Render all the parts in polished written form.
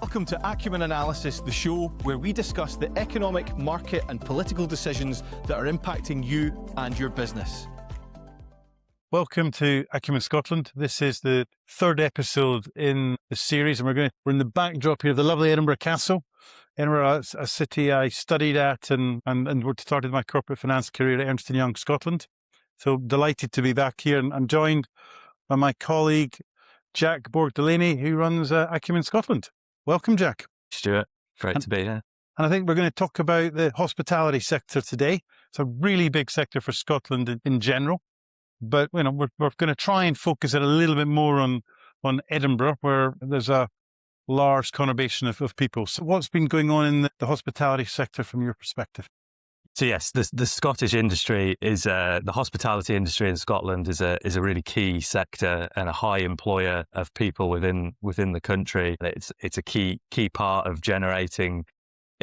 Welcome to Acumen Analysis, the show where we discuss the economic, market and political decisions that are impacting you and your business. Welcome to Acumen Scotland. This is the third episode in the series, and we're in the backdrop here of the lovely Edinburgh Castle. Edinburgh, a city I studied at and started my corporate finance career at Ernst & Young Scotland. So delighted to be back here, and I'm joined by my colleague, Jack Borg-Delaney, who runs Acumen Scotland. Welcome, Jack. Stuart, great to be here. And I think we're going to talk about the hospitality sector today. It's a really big sector for Scotland in general. But we're going to try and focus it a little bit more on Edinburgh, where there's a large conurbation of people. So what's been going on in the hospitality sector from your perspective? So yes, the Scottish industry is the hospitality industry in Scotland is a really key sector and a high employer of people within the country. It's a key part of generating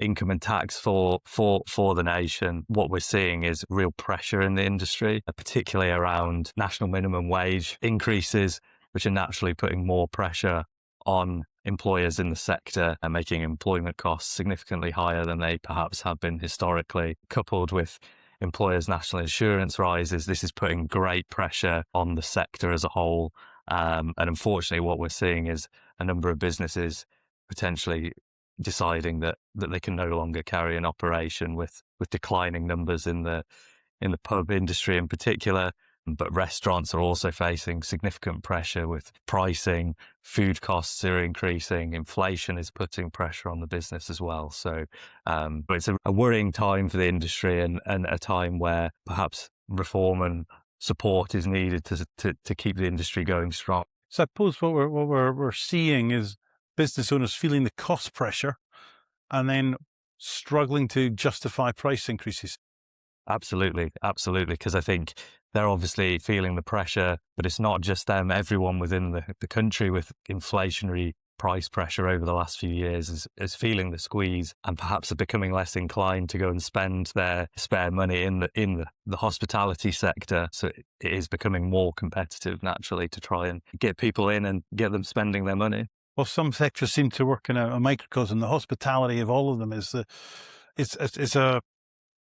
income and tax for the nation. What we're seeing is real pressure in the industry, particularly around national minimum wage increases, which are naturally putting more pressure on employers in the sector and making employment costs significantly higher than they perhaps have been historically. Coupled with employers' national insurance rises, this is putting great pressure on the sector as a whole. And unfortunately, what we're seeing is a number of businesses potentially deciding that they can no longer carry an operation with declining numbers in the pub industry in particular. But restaurants are also facing significant pressure with pricing, food costs are increasing, inflation is putting pressure on the business as well. So it's a worrying time for the industry and a time where perhaps reform and support is needed to keep the industry going strong. So I suppose what we're seeing is business owners feeling the cost pressure and then struggling to justify price increases. Absolutely. Because I think they're obviously feeling the pressure, but it's not just them. Everyone within the country with inflationary price pressure over the last few years is feeling the squeeze and perhaps are becoming less inclined to go and spend their spare money in the hospitality sector. So it is becoming more competitive naturally to try and get people in and get them spending their money. Well, some sectors seem to work in a microcosm. The hospitality of all of them is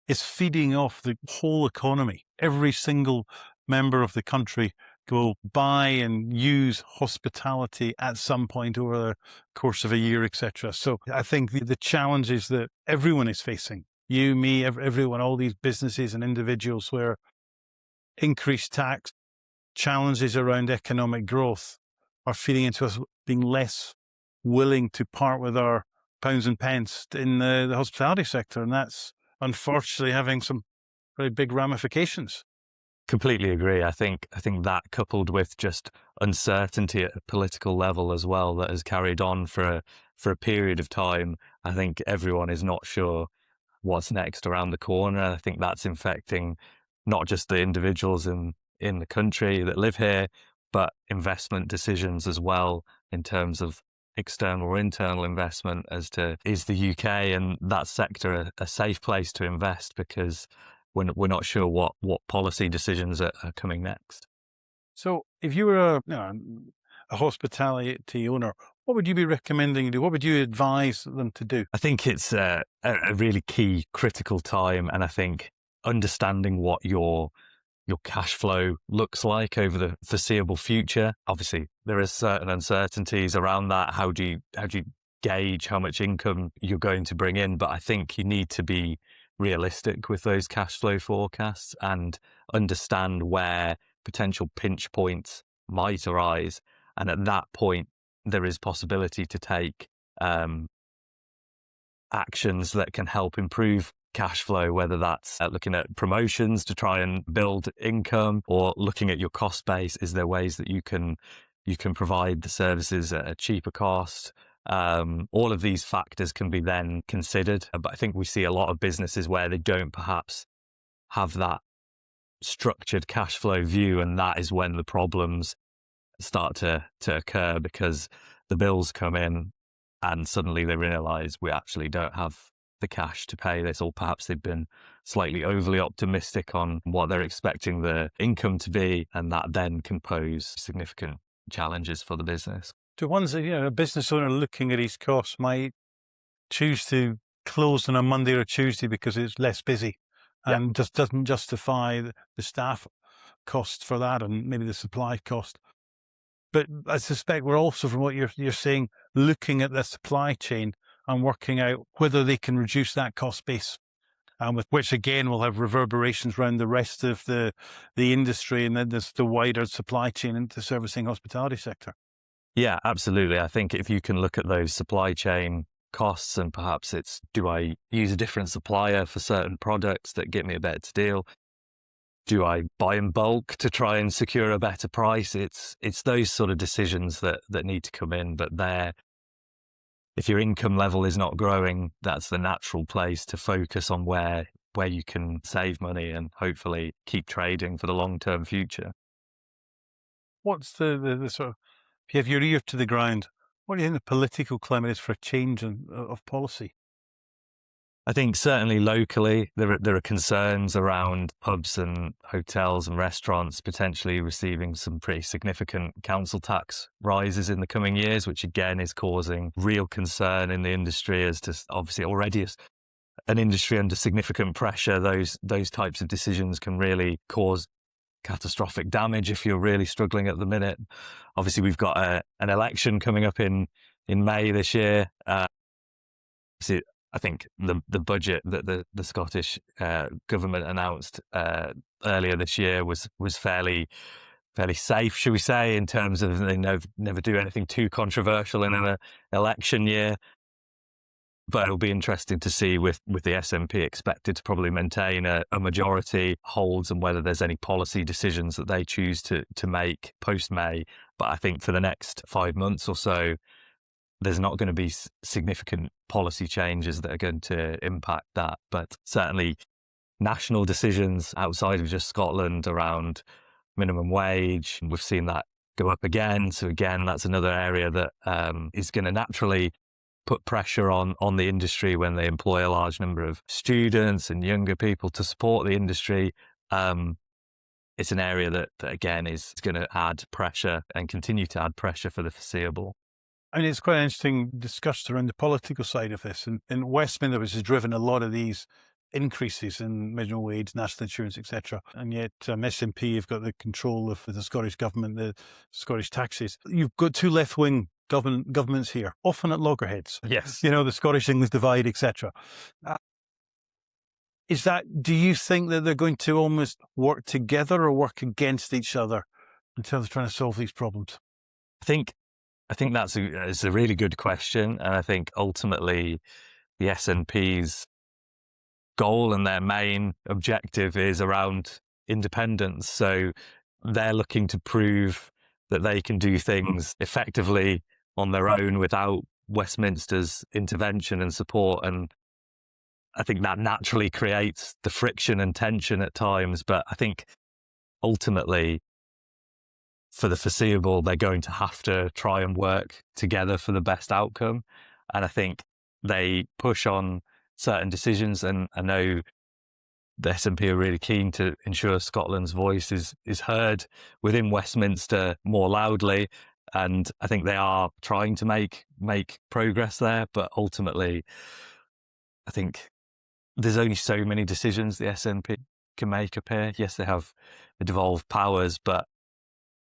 it's feeding off the whole economy. Every single member of the country will buy and use hospitality at some point over the course of a year, etc. So I think the challenges that everyone is facing, you, me, everyone, all these businesses and individuals, where increased tax, challenges around economic growth are feeding into us being less willing to part with our pounds and pence in the hospitality sector. And that's unfortunately having some very big ramifications. Completely agree. I think that coupled with just uncertainty at a political level as well, that has carried on for a period of time. I think everyone is not sure what's next around the corner. I think that's infecting not just the individuals in the country that live here, but investment decisions as well in terms of external or internal investment as to, is the UK and that sector a safe place to invest, because we're not sure what policy decisions are coming next. So if you were a hospitality owner, what would you be recommending to do? What would you advise them to do? I think it's a really key, critical time. And I think understanding what your cash flow looks like over the foreseeable future. Obviously, there is certain uncertainties around that. How do you gauge how much income you're going to bring in? But I think you need to be realistic with those cash flow forecasts and understand where potential pinch points might arise. And at that point, there is possibility to take actions that can help improve cash flow, whether that's looking at promotions to try and build income or looking at your cost base. Is there ways that you can provide the services at a cheaper cost? All of these factors can be then considered. But I think we see a lot of businesses where they don't perhaps have that structured cash flow view, and that is when the problems start to occur, because the bills come in and suddenly they realize we actually don't have the cash to pay this, or perhaps they've been slightly overly optimistic on what they're expecting the income to be, and that then can pose significant challenges for the business. To ones that, a business owner looking at his costs might choose to close on a Monday or Tuesday because it's less busy and just doesn't justify the staff cost for that and maybe the supply cost. But I suspect we're also, from what you're saying, looking at the supply chain and working out whether they can reduce that cost base, with which again will have reverberations around the rest of the industry and then there's the wider supply chain into the servicing hospitality sector. Yeah, absolutely. I think if you can look at those supply chain costs and perhaps it's, do I use a different supplier for certain products that get me a better deal? Do I buy in bulk to try and secure a better price? It's those sort of decisions that need to come in. But if your income level is not growing, that's the natural place to focus on where you can save money and hopefully keep trading for the long-term future. What's the sort of, if you have your ear to the ground, what do you think the political climate is for a change of policy? I think certainly locally, there are concerns around pubs and hotels and restaurants potentially receiving some pretty significant council tax rises in the coming years, which again is causing real concern in the industry as to obviously already an industry under significant pressure. Those types of decisions can really cause catastrophic damage if you're really struggling at the minute. Obviously, we've got an election coming up in May this year. I think the budget that the Scottish government announced earlier this year was fairly safe, should we say, in terms of they never do anything too controversial in an election year. But it'll be interesting to see with the SNP expected to probably maintain a majority holds and whether there's any policy decisions that they choose to make post-May. But I think for the next 5 months or so, there's not going to be significant policy changes that are going to impact that. But certainly national decisions outside of just Scotland around minimum wage, we've seen that go up again. So again, that's another area that is going to naturally put pressure on the industry when they employ a large number of students and younger people to support the industry. It's an area that again is going to add pressure and continue to add pressure for the foreseeable. I mean, it's quite an interesting discussion around the political side of this. And in Westminster, which has driven a lot of these increases in minimum wage, national insurance, etc. And yet SNP have got the control of the Scottish government, the Scottish taxes. You've got two left-wing governments here, often at loggerheads. Yes. The Scottish-English divide, etc. Do you think that they're going to almost work together or work against each other in terms of trying to solve these problems? I think that's a really good question. And I think ultimately the SNP's goal and their main objective is around independence. So they're looking to prove that they can do things effectively on their own without Westminster's intervention and support. And I think that naturally creates the friction and tension at times. But I think ultimately, for the foreseeable, they're going to have to try and work together for the best outcome. And I think they push on certain decisions. And I know the SNP are really keen to ensure Scotland's voice is heard within Westminster more loudly. And I think they are trying to make progress there. But ultimately, I think there's only so many decisions the SNP can make up here. Yes, they have the devolved powers, but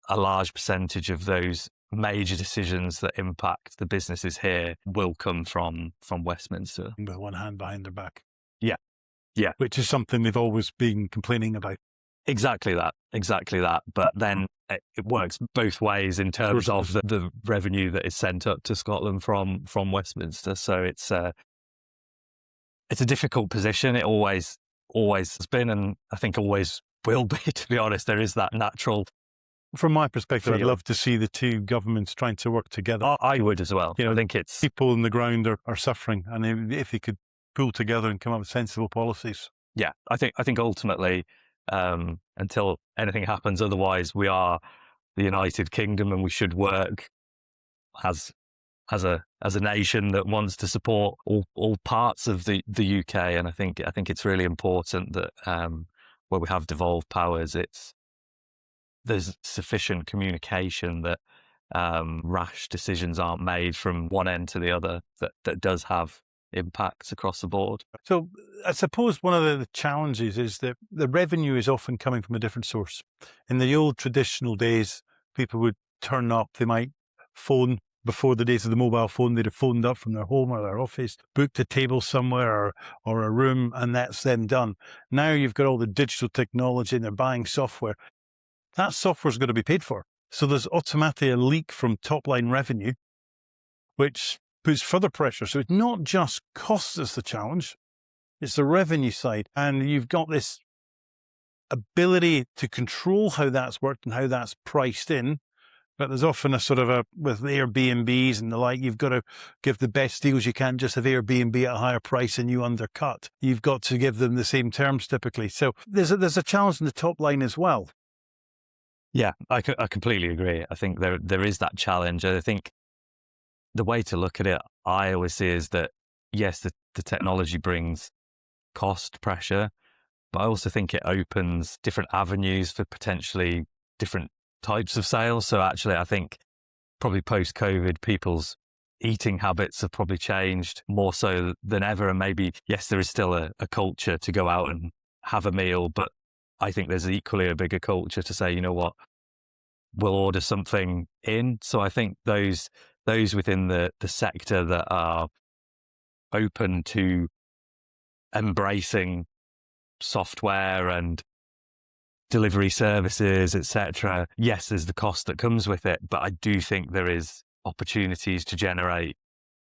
a large percentage of those major decisions that impact the businesses here will come from Westminster. With one hand behind their back. Yeah. Which is something they've always been complaining about. Exactly that. But then it works both ways in terms of the revenue that is sent up to Scotland from Westminster. So it's a difficult position. It always has been, and I think always will be, to be honest. There is that natural. From my perspective, I'd love to see the two governments trying to work together. I would as well. I think it's people on the ground are suffering, and if they could pull together and come up with sensible policies. Yeah, I think ultimately, until anything happens otherwise, we are the United Kingdom, and we should work as a nation that wants to support all parts of the UK. And I think it's really important that where we have devolved powers, there's sufficient communication that rash decisions aren't made from one end to the other, that does have impacts across the board. So I suppose one of the challenges is that the revenue is often coming from a different source. In the old traditional days, people would turn up, they might phone. Before the days of the mobile phone, they'd have phoned up from their home or their office, booked a table somewhere or a room, and that's them done. Now you've got all the digital technology and they're buying software. That software's going to be paid for. So there's automatically a leak from top-line revenue, which puts further pressure. So it's not just cost that's the challenge, it's the revenue side. And you've got this ability to control how that's worked and how that's priced in. But there's often a sort of with Airbnbs and the like, you've got to give the best deals. You can't just have Airbnb at a higher price and you undercut. You've got to give them the same terms typically. So there's a challenge in the top line as well. Yeah, I completely agree. I think there is that challenge. I think the way to look at it, I always see is that, yes, the technology brings cost pressure, but I also think it opens different avenues for potentially different types of sales. So actually, I think probably post-COVID, people's eating habits have probably changed more so than ever. And maybe, yes, there is still a culture to go out and have a meal, but I think there's equally a bigger culture to say, you know what, we'll order something in. So I think those within the sector that are open to embracing software and delivery services, etc. Yes, there's the cost that comes with it, but I do think there is opportunities to generate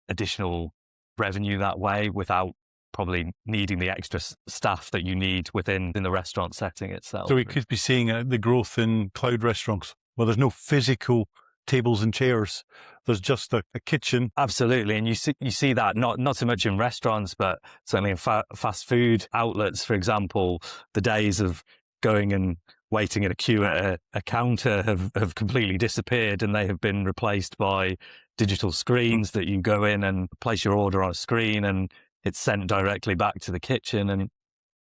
additional revenue that way without probably needing the extra staff that you need within the restaurant setting itself. So we could be seeing the growth in cloud restaurants where there's no physical tables and chairs. There's just a kitchen. Absolutely. And you see that not so much in restaurants, but certainly in fast food outlets, for example. The days of going and waiting in a queue at a counter have completely disappeared, and they have been replaced by digital screens that you go in and place your order on a screen and it's sent directly back to the kitchen. And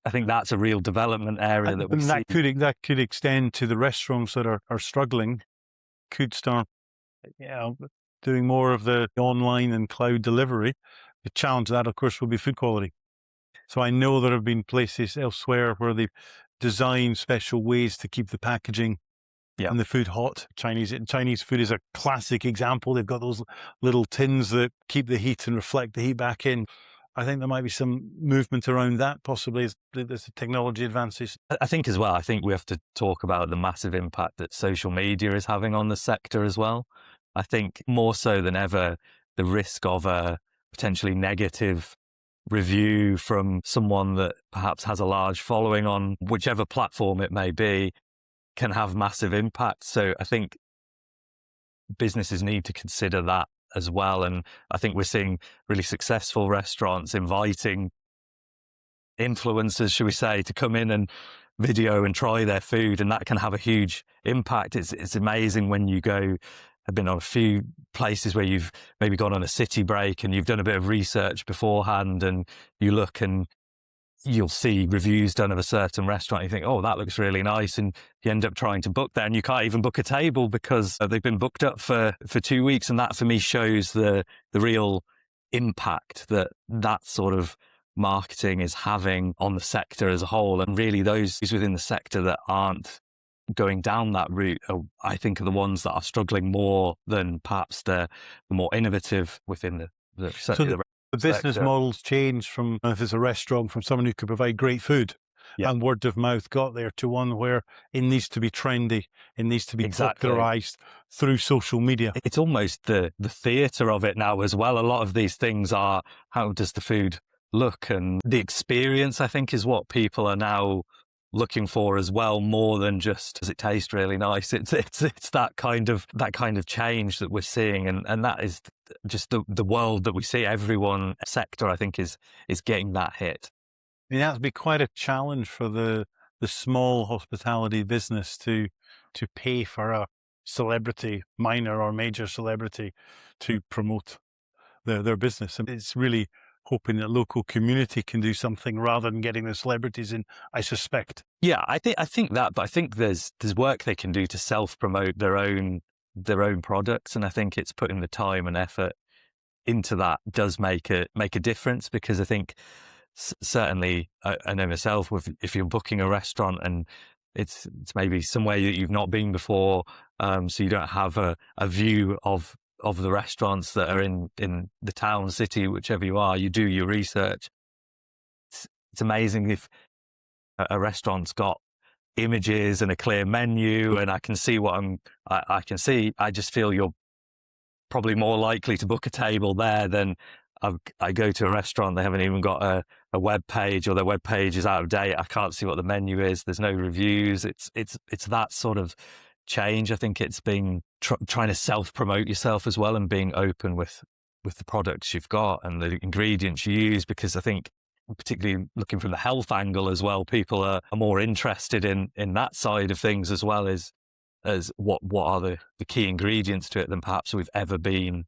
I think that's a real development area that we see. That could extend to the restaurants that are struggling, could start doing more of the online and cloud delivery. The challenge of that, of course, will be food quality. So I know there have been places elsewhere where they've designed special ways to keep the packaging and the food hot. Chinese food is a classic example. They've got those little tins that keep the heat and reflect the heat back in. I think there might be some movement around that, possibly as the technology advances. I think as well, I think we have to talk about the massive impact that social media is having on the sector as well. I think more so than ever, the risk of a potentially negative review from someone that perhaps has a large following on whichever platform it may be can have massive impact. So I think businesses need to consider that as well. And I think we're seeing really successful restaurants inviting influencers, should we say, to come in and video and try their food, and that can have a huge impact. It's amazing when you go. I've been on a few places where you've maybe gone on a city break and you've done a bit of research beforehand, and you look and you'll see reviews done of a certain restaurant. You think, oh, that looks really nice. And you end up trying to book there and you can't even book a table because they've been booked up for 2 weeks. And that for me shows the real impact that sort of marketing is having on the sector as a whole. And really those within the sector that aren't going down that route, I think, are the ones that are struggling more than perhaps the more innovative within the business models change from, if it's a restaurant, from someone who could provide great food and word of mouth got there, to one where it needs to be trendy, it needs to be popularized through social media. It's almost the theatre of it now as well. A lot of these things are, how does the food look? And the experience, I think, is what people are now looking for as well, more than just, does it taste really nice? It's that kind of change that we're seeing, and that is just the world that we see. Everyone sector, I think, is getting that hit. I mean, that would be quite a challenge for the small hospitality business to pay for a celebrity, minor or major celebrity, to promote their business. And it's really hoping that local community can do something rather than getting the celebrities in, I suspect. Yeah, I think that, but I think there's work they can do to self-promote their own their own products. And I think it's putting the time and effort into that does make a difference, because I think certainly I know myself, if you're booking a restaurant and it's maybe somewhere that you've not been before, so you don't have a view of the restaurants that are in the town, city, whichever you are, you do your research. It's amazing if a restaurant's got images and a clear menu and I can see what I can see. I just feel you're probably more likely to book a table there than I go to a restaurant, they haven't even got a web page, or their web page is out of date. I can't see what the menu is. There's no reviews. It's that sort of change. I think it's being trying to self-promote yourself as well, and being open with the products you've got and the ingredients you use, because I think, particularly looking from the health angle as well, people are more interested in that side of things as well as what are the key ingredients to it than perhaps we've ever been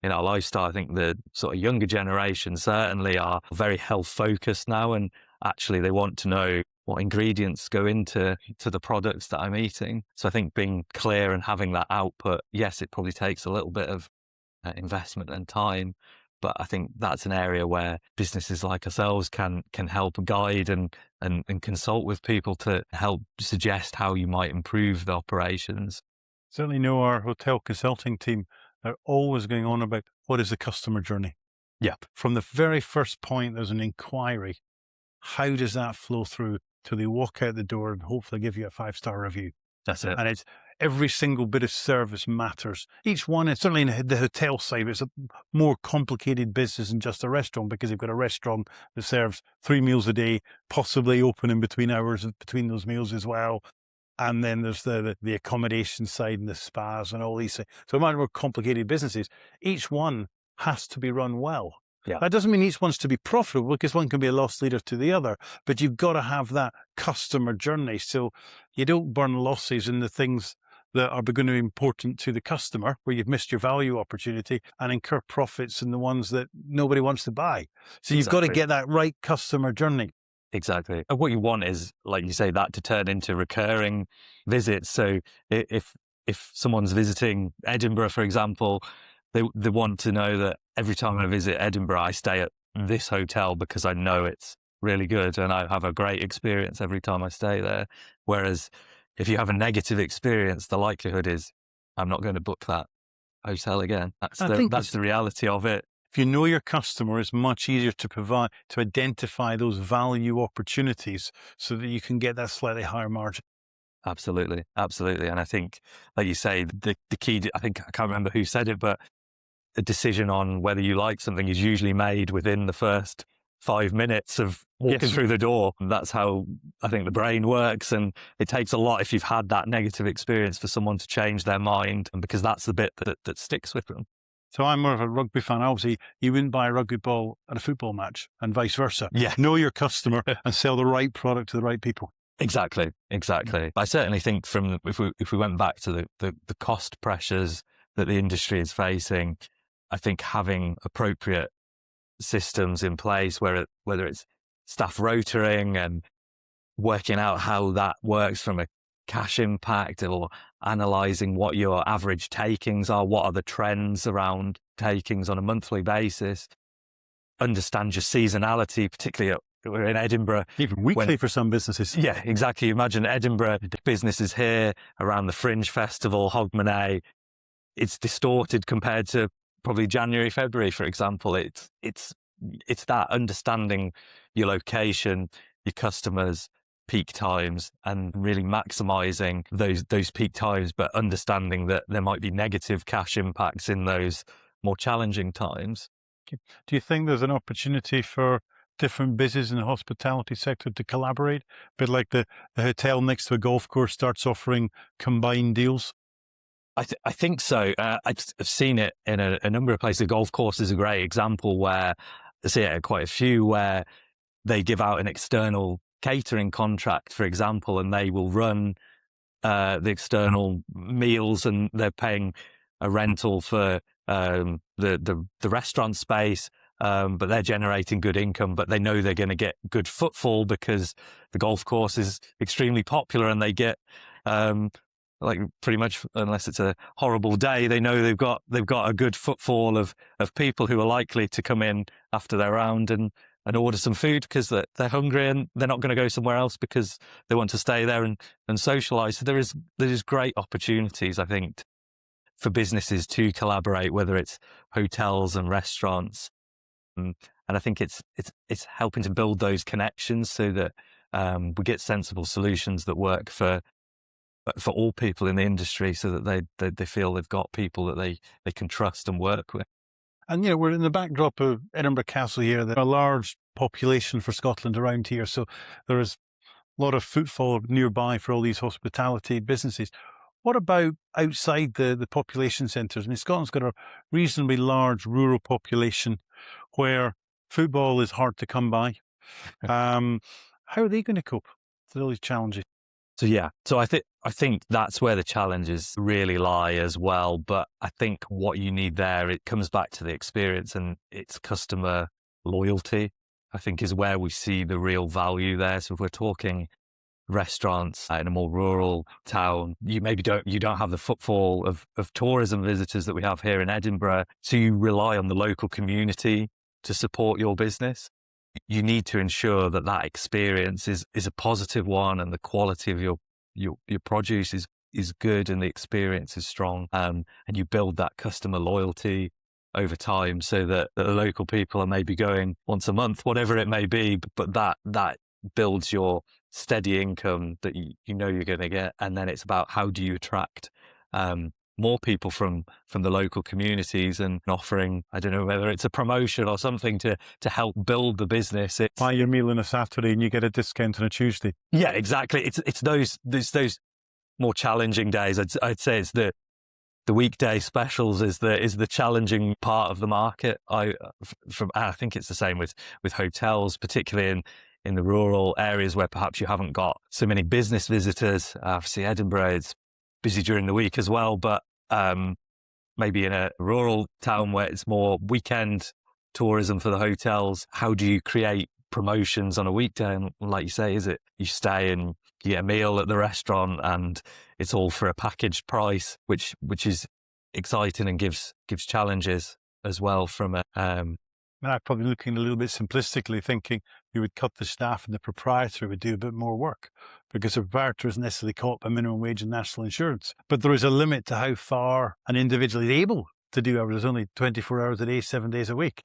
in our lifestyle. I think the sort of younger generation certainly are very health focused now, and actually they want to know what ingredients go into the products that I'm eating. So I think being clear and having that output, yes, it probably takes a little bit of investment and time, but I think that's an area where businesses like ourselves can help guide and consult with people to help suggest how you might improve the operations. Certainly know our hotel consulting team are always going on about what is the customer journey. Yeah. From the very first point, there's an inquiry. How does that flow through till they walk out the door and hopefully give you a 5-star review? That's it. And it's every single bit of service matters. Each one, is certainly in the hotel side, it's a more complicated business than just a restaurant, because you've got a restaurant that serves 3 meals a day, possibly open in between hours between those meals as well. And then there's the accommodation side and the spas and all these things. So much more complicated businesses. Each one has to be run well. Yeah. That doesn't mean each one's to be profitable, because one can be a loss leader to the other, but you've got to have that customer journey. So you don't burn losses in the things that are going to be important to the customer, where you've missed your value opportunity, and incur profits in the ones that nobody wants to buy. So you've got to get that right customer journey. Exactly. And what you want is, like you say, that to turn into recurring visits. So if someone's visiting Edinburgh, for example, they want to know that every time I visit Edinburgh, I stay at this hotel because I know it's really good and I have a great experience every time I stay there. Whereas if you have a negative experience, the likelihood is I'm not going to book that hotel again. That's the reality of it. If you know your customer, it's much easier to identify those value opportunities so that you can get that slightly higher margin. Absolutely. Absolutely. And I think, like you say, the key, I can't remember who said it, but a decision on whether you like something is usually made within the first 5 minutes of walking through the door. And that's how I think the brain works. And it takes a lot, if you've had that negative experience, for someone to change their mind, and because that's the bit that sticks with them. So I'm more of a rugby fan. Obviously, you wouldn't buy a rugby ball at a football match, and vice versa. Yeah. Know your customer and sell the right product to the right people. Exactly. I certainly think if we went back to the cost pressures that the industry is facing, I think having appropriate systems in place, whether it's staff rotoring and working out how that works from a cash impact, or analysing what your average takings are, what are the trends around takings on a monthly basis, understand your seasonality, particularly we're in Edinburgh. Even weekly for some businesses. Yeah, exactly. Imagine Edinburgh, businesses here around the Fringe Festival, Hogmanay, it's distorted compared to probably January, February, for example. It's that understanding your location, your customers, peak times, and really maximising those peak times, but understanding that there might be negative cash impacts in those more challenging times. Do you think there's an opportunity for different businesses in the hospitality sector to collaborate? A bit like the hotel next to a golf course starts offering combined deals? I think so. I've seen it in a number of places. The golf course is a great example where I see it at quite a few, where they give out an external catering contract, for example, and they will run the external meals, and they're paying a rental for the restaurant space, but they're generating good income, but they know they're going to get good footfall because the golf course is extremely popular, and they get like pretty much, unless it's a horrible day, they know they've got a good footfall of people who are likely to come in after their round and order some food because they're hungry and they're not going to go somewhere else because they want to stay there and socialise. So there is great opportunities, I think, for businesses to collaborate, whether it's hotels and restaurants. And I think it's helping to build those connections so that we get sensible solutions that work for all people in the industry, so that they feel they've got people that they can trust and work with. And, we're in the backdrop of Edinburgh Castle here. There's a large population for Scotland around here. So there is a lot of footfall nearby for all these hospitality businesses. What about outside the population centres? I mean, Scotland's got a reasonably large rural population where football is hard to come by. How are they going to cope with all these challenges? So I think that's where the challenges really lie as well. But I think what you need there, it comes back to the experience and it's customer loyalty, I think, is where we see the real value there. So if we're talking restaurants in a more rural town, you don't have the footfall of tourism visitors that we have here in Edinburgh. So you rely on the local community to support your business. You need to ensure that experience is a positive one, and the quality of your produce is good, and the experience is strong. And you build that customer loyalty over time, so that the local people are maybe going once a month, whatever it may be. But that builds your steady income that you know you're going to get. And then it's about how do you attract more people from the local communities, and offering, I don't know whether it's a promotion or something to help build the business. Buy your meal on a Saturday and you get a discount on a Tuesday. Yeah, exactly. It's those more challenging days. I'd say it's the weekday specials is the challenging part of the market. I think it's the same with hotels, particularly in the rural areas where perhaps you haven't got so many business visitors. Obviously, Edinburgh is busy during the week as well, but maybe in a rural town where it's more weekend tourism for the hotels, how do you create promotions on a weekday? And like you say, is it you stay and you get a meal at the restaurant and it's all for a packaged price, which is exciting and gives challenges as well from a I'm probably looking a little bit simplistically, thinking you would cut the staff and the proprietor would do a bit more work, because the proprietor isn't necessarily caught by minimum wage and national insurance. But there is a limit to how far an individual is able to do hours. There's only 24 hours a day, 7 days a week.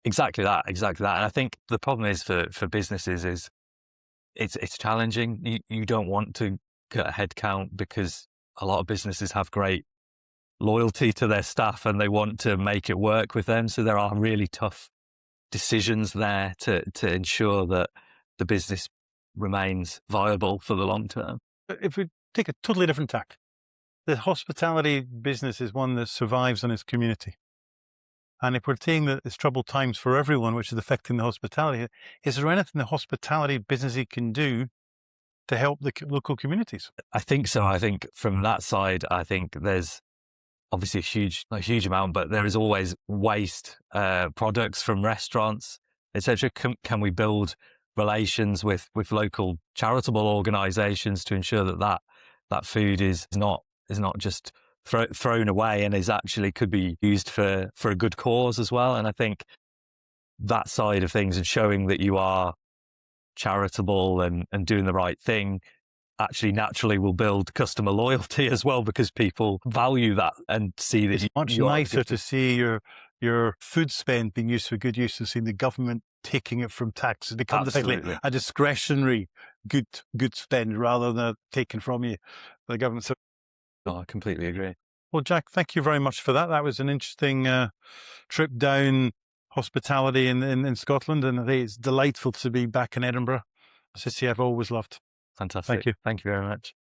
Exactly that. And I think the problem is for businesses is it's challenging. You don't want to cut a headcount because a lot of businesses have great loyalty to their staff and they want to make it work with them. So there are really tough decisions there to ensure that the business remains viable for the long term. If we take a totally different tack, the hospitality business is one that survives on its community. And if we're saying that it's troubled times for everyone, which is affecting the hospitality, is there anything the hospitality business can do to help the local communities? I think so. I think from that side, I think there's obviously a huge amount, but there is always waste products from restaurants, etc. Can we build relations with local charitable organisations to ensure that food is not just thrown away and is actually could be used for a good cause as well? And I think that side of things and showing that you are charitable and doing the right thing actually naturally will build customer loyalty as well, because people value that and see that it's much nicer to see your food spend being used for good use than seeing the government taking it from tax. It becomes effectively a discretionary good spend rather than taken from you by the government. So, I completely agree. Well, Jack, thank you very much for that. That was an interesting trip down hospitality in Scotland, and I think it's delightful to be back in Edinburgh. A city I've always loved. Fantastic. Thank you. Thank you very much.